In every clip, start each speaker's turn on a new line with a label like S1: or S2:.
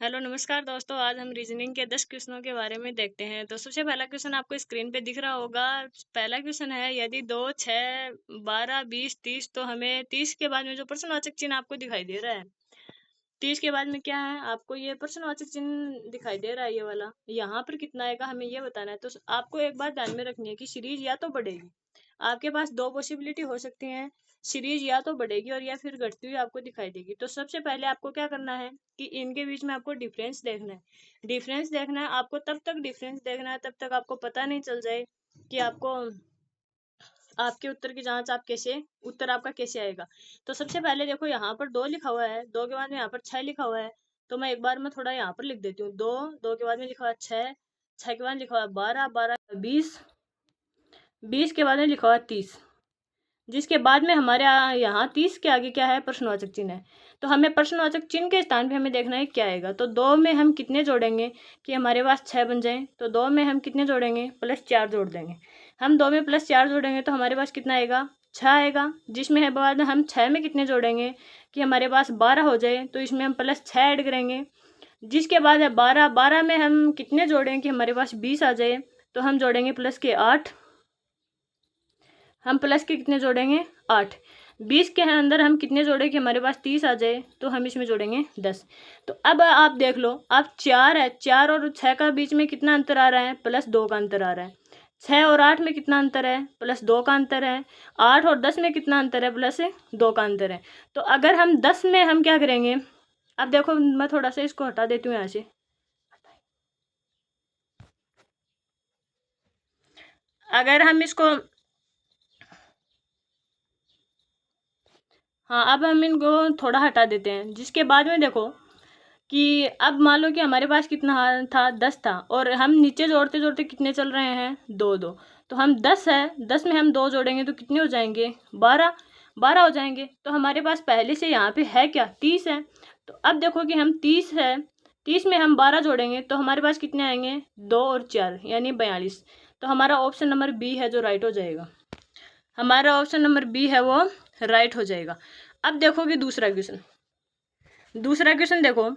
S1: Hello नमस्कार दोस्तों। आज हम रीजनिंग के 10 क्वेश्चनों के बारे में देखते हैं। तो सबसे पहला क्वेश्चन आपको स्क्रीन पे दिख रहा होगा। पहला क्वेश्चन है, यदि 2, 6, 12, 20, 30 तो हमें 30 के बाद में जो प्रश्नवाचक चिन्ह आपको दिखाई दे रहा है, 30 के बाद में क्या है, आपको ये प्रश्नवाचक चिन्ह दिखाई दे रहा है, ये वाला यहाँ पर कितना आएगा हमें ये बताना है। तो आपको एक बात ध्यान में रखनी है कि सीरीज या तो बढ़ेगी, आपके पास दो पॉसिबिलिटी हो सकती हैं, सीरीज या तो बढ़ेगी और या फिर घटती हुई आपको दिखाई देगी। तो सबसे पहले आपको क्या करना है कि इनके बीच में आपको डिफरेंस देखना है। डिफरेंस देखना है आपको, तब तक डिफरेंस देखना है तब तक आपको पता नहीं चल जाए कि आपको आपके उत्तर की जांच आप कैसे, उत्तर आपका कैसे आएगा। तो सबसे पहले देखो, यहाँ पर 2 लिखा हुआ है, 2 के बाद में यहाँ पर 6 लिखा हुआ है। तो मैं एक बार में थोड़ा यहाँ पर लिख देती हूँ। 2, 2 के बाद में लिखा हुआ है 6, 6 के बाद लिखा हुआ है 12, 12 20, 20 के बाद में लिखा हुआ है 30, जिसके बाद में हमारे यहाँ 30 के आगे क्या है, प्रश्नवाचक चिन्ह है। तो हमें प्रश्नवाचक चिन्ह के स्थान पे हमें देखना है क्या आएगा। तो 2 में हम कितने जोड़ेंगे कि हमारे पास 6 बन जाए। तो 2 में हम कितने जोड़ेंगे, +4 जोड़ देंगे। हम 2 में +4 जोड़ेंगे तो हमारे पास कितना आएगा, 6 आएगा। जिसमें है बाद में हम 6 में कितने जोड़ेंगे कि हमारे पास 12 हो जाए। तो इसमें हम +6 ऐड करेंगे। जिसके बाद है 12, 12 में हम कितने जोड़ेंगे कि हमारे पास 20 आ जाए। तो हम जोड़ेंगे प्लस के 8, हम प्लस के कितने जोड़ेंगे 8। 20 के अंदर हम कितने जोड़े कि हमारे पास 30 आ जाए। तो हम इसमें जोड़ेंगे 10। तो अब आप देख लो, अब 4 है, 4 और 6 का बीच में कितना अंतर आ रहा है, +2 का अंतर आ रहा है। 6 और 8 में कितना अंतर है, +2 का अंतर है। 8 और 10 में कितना अंतर है, +2 का अंतर है। तो अगर हम 10 में हम क्या करेंगे, अब देखो मैं थोड़ा सा इसको हटा देती हूँ यहाँ से। अगर हम इसको, हाँ अब हम इनको थोड़ा हटा देते हैं। जिसके बाद में देखो कि अब मान लो कि हमारे पास कितना था, 10 था, और हम नीचे जोड़ते जोड़ते कितने चल रहे हैं, 2 2। तो हम 10 है, 10 में हम 2 जोड़ेंगे तो कितने हो जाएंगे, 12, 12 हो जाएंगे। तो हमारे पास पहले से यहाँ पे है क्या, 30 है। तो अब देखो कि हम 30 है, 30 में हम 12 जोड़ेंगे तो हमारे पास कितने आएंगे, 2 और 4 यानी 42। तो हमारा ऑप्शन नंबर बी है जो राइट हो जाएगा। हमारा ऑप्शन नंबर बी है वो राइट हो जाएगा। अब देखोगे दूसरा क्वेश्चन, दूसरा क्वेश्चन देखो,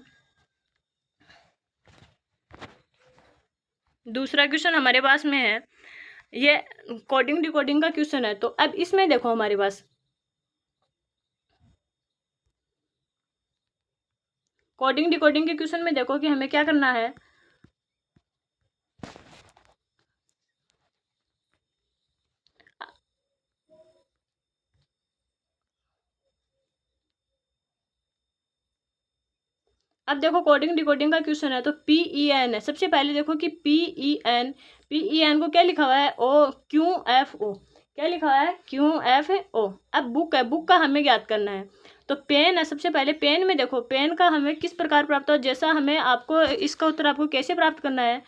S1: दूसरा क्वेश्चन हमारे पास में है, ये कोडिंग डिकोडिंग का क्वेश्चन है। तो अब इसमें देखो हमारे पास कोडिंग डिकोडिंग के क्वेश्चन में देखो कि हमें क्या करना है। अब देखो कोडिंग डिकोडिंग का क्वेश्चन है, तो PEN है। सबसे पहले देखो कि PEN को क्या लिखा हुआ है, QFO, क्या लिखा हुआ है, QFO। अब बुक है, बुक का हमें ज्ञात करना है। तो पेन है, सबसे पहले पेन में देखो, पेन का हमें किस प्रकार प्राप्त हो, जैसा हमें आपको इसका उत्तर आपको कैसे प्राप्त करना है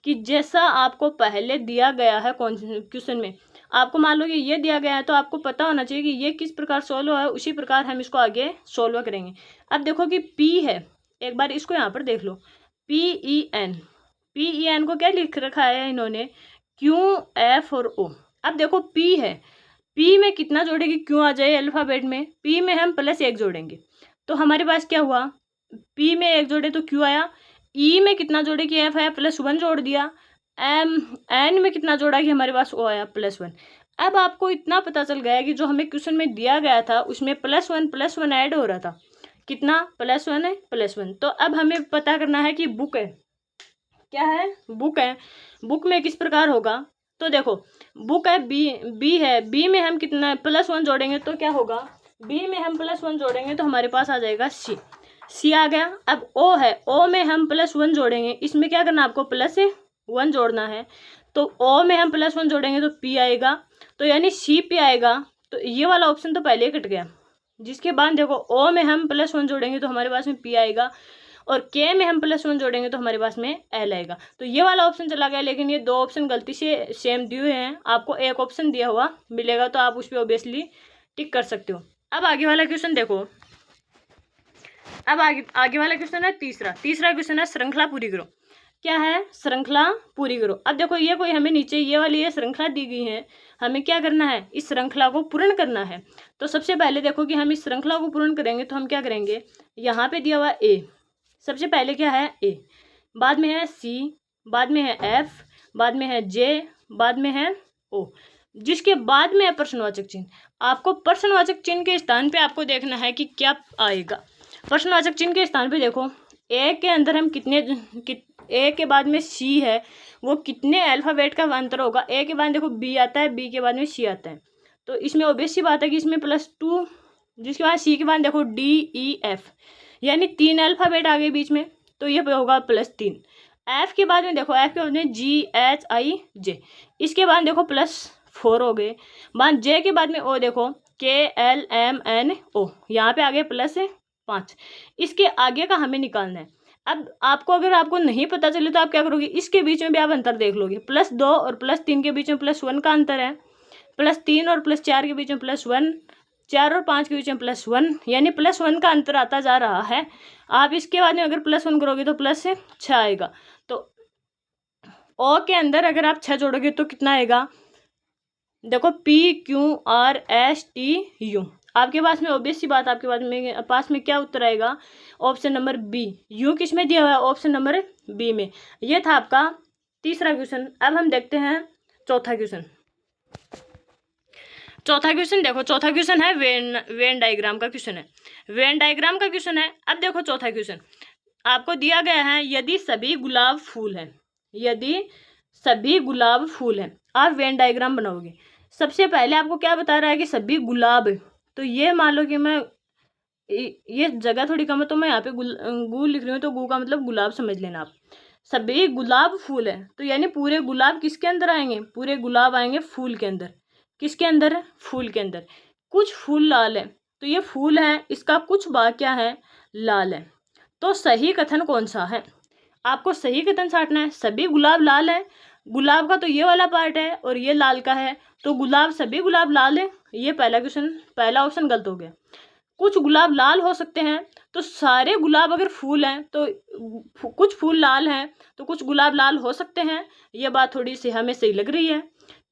S1: कि जैसा आपको पहले दिया गया है क्वेश्चन में, आपको मान लो कि ये दिया गया है तो आपको पता होना चाहिए कि ये किस प्रकार सोल्व है, उसी प्रकार हम इसको आगे सोल्व करेंगे। अब देखो कि P है, एक बार इसको यहाँ पर देख लो, PEN को क्या लिख रखा है इन्होंने, QF और O। अब देखो P है, P में कितना जोड़ेगी, क्यों आ जाए अल्फाबेट में, P में हम +1 जोड़ेंगे। तो हमारे पास क्या हुआ, P में 1 जोड़े तो Q आया। E में कितना जोड़े कि F आया, +1 जोड़ दिया। N में कितना जोड़ा कि हमारे पास O आया, +1। अब आपको इतना पता चल गया कि जो हमें क्वेश्चन में दिया गया था उसमें +1 ऐड हो रहा था, कितना, +1 है, +1। तो अब हमें पता करना है कि बुक है, क्या है, बुक है। बुक में किस प्रकार होगा, तो देखो बुक है, बी है, बी में हम कितना +1 जोड़ेंगे तो क्या होगा, बी में हम +1 जोड़ेंगे तो हमारे पास आ जाएगा सी आ गया। अब ओ है, ओ में हम +1 जोड़ेंगे, इसमें क्या करना, आपको +1 जोड़ना है। तो ओ में हम +1 जोड़ेंगे तो पी आएगा, तो यानी CP आएगा। तो ये वाला ऑप्शन तो पहले ही कट गया। जिसके बाद देखो ओ में हम +1 जोड़ेंगे तो हमारे पास में P आएगा, और K में हम +1 जोड़ेंगे तो हमारे पास में L आएगा। तो ये वाला ऑप्शन चला गया, लेकिन ये 2 ऑप्शन गलती से सेम दिए हुए हैं, आपको एक ऑप्शन दिया हुआ मिलेगा तो आप उस पर ऑब्वियसली टिक कर सकते हो। अब आगे वाला क्वेश्चन देखो, अब आगे वाला क्वेश्चन है तीसरा क्वेश्चन है, श्रृंखला पूरी करो। क्या है, श्रृंखला पूरी करो। अब देखो ये कोई हमें नीचे ये वाली ये श्रृंखला दी गई है, हमें क्या करना है, इस श्रृंखला को पूर्ण करना है। तो सबसे पहले देखो कि हम इस श्रृंखला को पूर्ण करेंगे तो हम क्या करेंगे, यहाँ पे दिया हुआ A, सबसे पहले क्या है ए, बाद में है सी, बाद में है एफ, बाद में है जे, बाद में है ओ, जिसके बाद में है प्रश्नवाचक चिन्ह। आपको प्रश्नवाचक चिन्ह के स्थान पे आपको देखना है कि क्या आएगा। प्रश्नवाचक चिन्ह के स्थान पे देखो ए के अंदर हम ए के बाद में सी है, वो कितने अल्फ़ाबेट का अंतर होगा। ए के बाद देखो बी आता है, बी के बाद में सी आता है, तो इसमें ऑब्वियस सी बात है कि इसमें +2, जिसके बाद सी के बाद देखो डी ई एफ, यानी 3 अल्फ़ाबेट आ गए बीच में, तो ये होगा +3। एफ के बाद में देखो, एफ के बाद में जी एच आई जे, इसके बाद देखो +4 हो गए। बाद जे के बाद में ओ देखो के एल एम एन ओ, यहाँ पे आ गए +5। इसके आगे का हमें निकालना है। अब आपको अगर आपको नहीं पता चले तो आप क्या करोगे, इसके बीच में भी आप अंतर देख लोगे। +2 और +3 के बीच में +1 का अंतर है, +3 और +4 के बीच में +1, 4 और 5 के बीच में +1, यानी +1 का अंतर आता जा रहा है। आप इसके बाद में अगर +1 करोगे तो +6 आएगा। तो ओ के अंदर अगर आप 6 जोड़ोगे तो कितना आएगा, देखो PQRSTU। आपके पास में ऑब्वियस सी बात, आपके पास में क्या उत्तर आएगा, ऑप्शन नंबर बी। यू किस में दिया हुआ है, ऑप्शन नंबर बी में। ये था आपका तीसरा क्वेश्चन। अब हम देखते हैं चौथा क्वेश्चन। चौथा क्वेश्चन देखो, चौथा क्वेश्चन है वेन डायग्राम का क्वेश्चन है, वेन डायग्राम का क्वेश्चन है। अब देखो चौथा क्वेश्चन आपको दिया गया है, यदि सभी गुलाब फूल हैं, यदि सभी गुलाब फूल हैं, आप वेन डायग्राम बनाओगे। सबसे पहले आपको क्या बता रहा है कि सभी गुलाब, तो ये मान लो कि मैं ये जगह थोड़ी कम है तो मैं यहाँ पे गु लिख रही हूँ, तो गु का मतलब गुलाब समझ लेना आप। सभी गुलाब फूल है, तो यानी पूरे गुलाब किसके अंदर आएंगे, पूरे गुलाब आएंगे फूल के अंदर। किसके अंदर है, फूल के अंदर। कुछ फूल लाल है, तो ये फूल है, इसका कुछ भाग क्या है, लाल है। तो सही कथन कौन सा है, आपको सही कथन छांटना है। सभी गुलाब लाल है, गुलाब का तो ये वाला पार्ट है और ये लाल का है, तो गुलाब सभी गुलाब लाल है, ये पहला क्वेश्चन, पहला ऑप्शन गलत हो गया। कुछ गुलाब लाल हो सकते हैं, तो सारे गुलाब अगर फूल हैं तो कुछ फूल लाल हैं, तो कुछ गुलाब लाल हो सकते हैं, ये बात थोड़ी सी हमें सही लग रही है।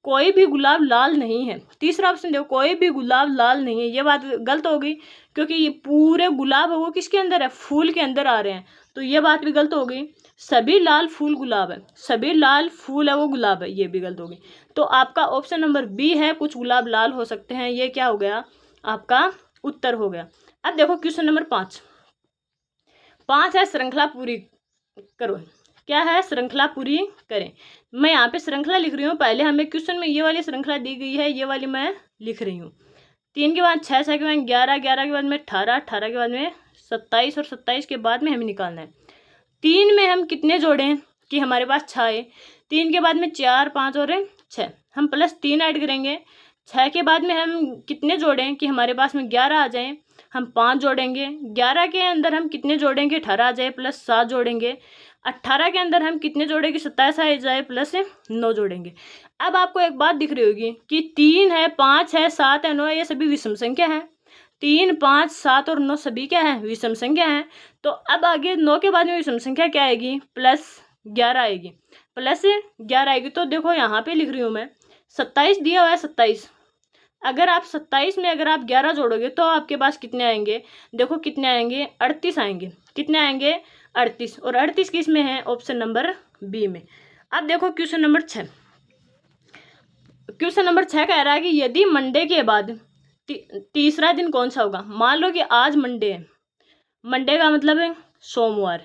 S1: कोई भी गुलाब लाल नहीं है, तीसरा ऑप्शन देखो, कोई भी गुलाब लाल नहीं है, ये बात गलत हो गई, क्योंकि ये पूरे गुलाब है वो किसके अंदर है, फूल के अंदर आ रहे हैं, तो ये बात भी गलत हो गई। सभी लाल फूल गुलाब है, सभी लाल फूल है वो गुलाब है, ये भी गलत हो गई। तो आपका ऑप्शन नंबर बी है, कुछ गुलाब लाल हो सकते हैं, ये क्या हो गया, आपका उत्तर हो गया। अब देखो क्वेश्चन नंबर 5 है श्रृंखला पूरी करो। क्या है, श्रृंखला पूरी करें। मैं यहाँ पे श्रृंखला लिख रही हूँ, पहले हमें क्वेश्चन में ये वाली श्रृंखला दी गई है, ये वाली मैं लिख रही हूँ। 3 के बाद 6, 6 के बाद 11, 11 के बाद में 18, 18 के बाद में 27 और 27 के बाद में हमें निकालना है 3 में हम कितने जोड़ें कि हमारे पास 6 है। 3 के बाद में 4, 5 और 6, हम +3 ऐड करेंगे। 6 के बाद में हम कितने जोड़ें कि हमारे पास में 11 आ जाए, हम 5 जोड़ेंगे। 11 के अंदर हम कितने जोड़ेंगे, 18 आ जाए, +7 जोड़ेंगे। 18 के अंदर हम कितने जोड़ेंगे, 27 आ जाए, +9 जोड़ेंगे। अब आपको एक बात दिख रही होगी कि 3 है, 5 है, 7 है, 9 है, ये सभी विषम संख्या है। 3, 5, 7 और 9 सभी क्या है, विषम संख्या है। तो अब आगे 9 के बाद में विषम संख्या क्या आएगी, +11 आएगी, +11 आएगी। तो देखो यहाँ पे लिख रही हूँ मैं, 27 दिया हुआ है, 27। अगर आप 27 में अगर आप 11 जोड़ोगे तो आपके पास कितने आएंगे, देखो कितने आएंगे, 38 आएंगे। कितने आएंगे, 38, और 38 किस में है, ऑप्शन नंबर बी में। अब देखो क्वेश्चन नंबर 6, क्वेश्चन नंबर 6 कह रहा है कि यदि मंडे के बाद तीसरा दिन कौन सा होगा। मान लो कि आज मंडे है, मंडे का मतलब है सोमवार,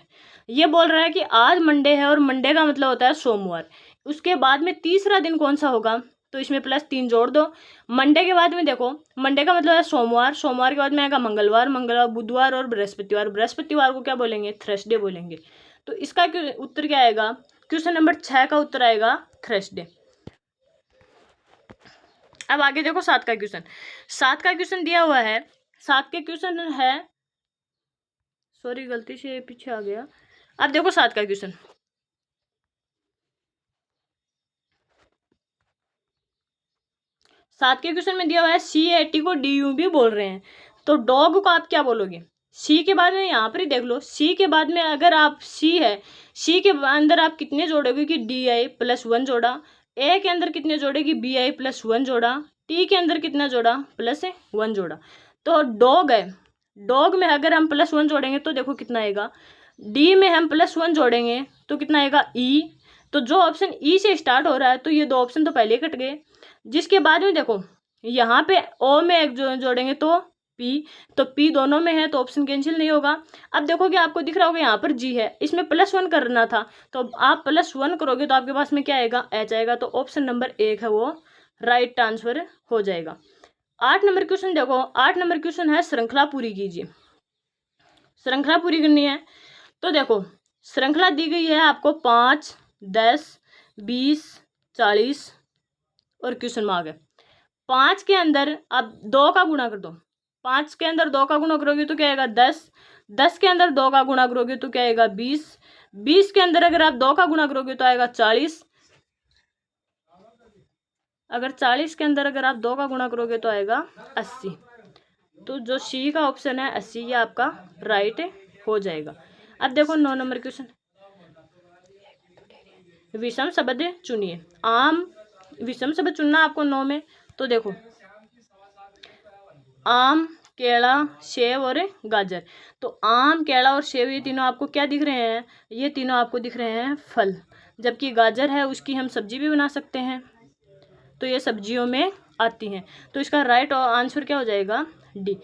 S1: ये बोल रहा है कि आज मंडे है और मंडे का मतलब होता है सोमवार। उसके बाद में तीसरा दिन कौन सा होगा, तो इसमें +3 जोड़ दो। मंडे के बाद में देखो, मंडे का मतलब है सोमवार, सोमवार के बाद में आएगा मंगलवार, मंगलवार बुधवार और बृहस्पतिवार, बृहस्पतिवार को क्या बोलेंगे, थर्सडे बोलेंगे। तो इसका उत्तर क्या आएगा, क्वेश्चन नंबर 6 का उत्तर आएगा थर्सडे। अब आगे देखो 7 का क्वेश्चन, 7 का क्वेश्चन दिया हुआ है। 7 के क्वेश्चन है, सॉरी गलती से पीछे आ गया। अब देखो 7 का क्वेश्चन, 7 के क्वेश्चन में दिया हुआ है CAT को DU भी बोल रहे हैं, तो डॉग को आप क्या बोलोगे। सी के बाद में यहाँ पर ही देख लो, सी के बाद में अगर आप सी है, सी के अंदर आप कितने जोड़ोगे कि DI +1 जोड़ा, ए के अंदर कितने जोड़े कि BI +1 जोड़ा, टी के अंदर कितना जोड़ा, +1 जोड़ा। तो डॉग है, डॉग में अगर हम +1 जोड़ेंगे तो देखो कितना आएगा, डी में हम +1 जोड़ेंगे तो कितना आएगा ई। तो जो ऑप्शन ई से स्टार्ट हो रहा है तो ये 2 ऑप्शन तो पहले ही कट गए। जिसके बाद में देखो यहाँ पे ओ में एक जोड़ेंगे तो पी, तो पी दोनों में है तो ऑप्शन कैंसिल नहीं होगा। अब देखोगे आपको दिख रहा होगा यहाँ पर जी है, इसमें +1 करना था तो आप +1 करोगे तो आपके पास में क्या आएगा, एच आएगा। तो ऑप्शन नंबर 1 है वो राइट आंसर हो जाएगा। 8 नंबर क्वेश्चन देखो, 8 नंबर क्वेश्चन है श्रृंखला पूरी कीजिए। श्रृंखला पूरी करनी है तो देखो श्रृंखला दी गई है आपको 5, 10, 20, 40 और क्वेश्चन मार्क है। 5 के अंदर आप 2 का गुणा कर दो, 5 के अंदर 2 का गुणा करोगे तो क्या आएगा 10, 10 के अंदर 2 का गुणा करोगे तो क्या आएगा 20, 20 के अंदर अगर आप 2 का गुणा करोगे तो आएगा 40, अगर 40 के अंदर अगर आप 2 का गुणा करोगे तो आएगा 80। तो जो सी का ऑप्शन है 80 ये आपका राइट हो जाएगा। अब देखो 9 नंबर क्वेश्चन, विषम शब्द चुनिए। आम विषम शब्द चुनना आपको 9 में। तो देखो आम, केला, सेब और गाजर। तो आम, केला और सेब ये तीनों आपको क्या दिख रहे हैं, ये तीनों आपको दिख रहे हैं फल। जबकि गाजर है उसकी हम सब्जी भी बना सकते हैं तो ये सब्जियों में आती हैं। तो इसका राइट आंसर क्या हो जाएगा, D.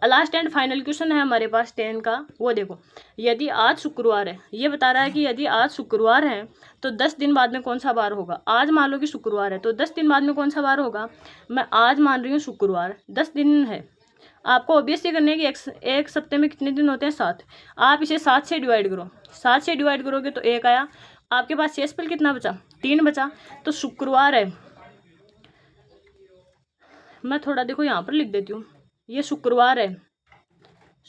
S1: Last and final question है हमारे पास 10 का, वो देखो यदि आज शुक्रवार है, ये बता रहा है कि यदि आज शुक्रवार है तो 10 दिन बाद में कौन सा बार होगा। आज मान लो कि शुक्रवार है तो 10 दिन बाद में कौन सा बार होगा। मैं आज मान रही हूँ शुक्रवार, 10 दिन है। आपको ऑब्वियसली करने है कि एक सप्ते में कितने दिन होते हैं 7। आप इसे 7 से डिवाइड करो, 7 से डिवाइड करोगे तो 1 आया। आपके पास शेषफल कितना बचा, 3 बचा। तो शुक्रवार है, मैं थोड़ा देखो यहाँ पर लिख देती हूँ, ये शुक्रवार है।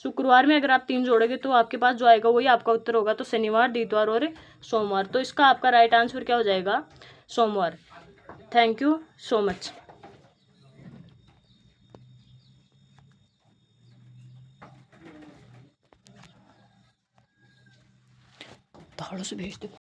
S1: शुक्रवार में अगर आप 3 जोड़ोगे तो आपके पास जो आएगा वही आपका उत्तर होगा। तो शनिवार, इतवार और सोमवार। तो इसका आपका राइट आंसर क्या हो जाएगा, सोमवार। Thank you so much. ताड़ों से भेज दो।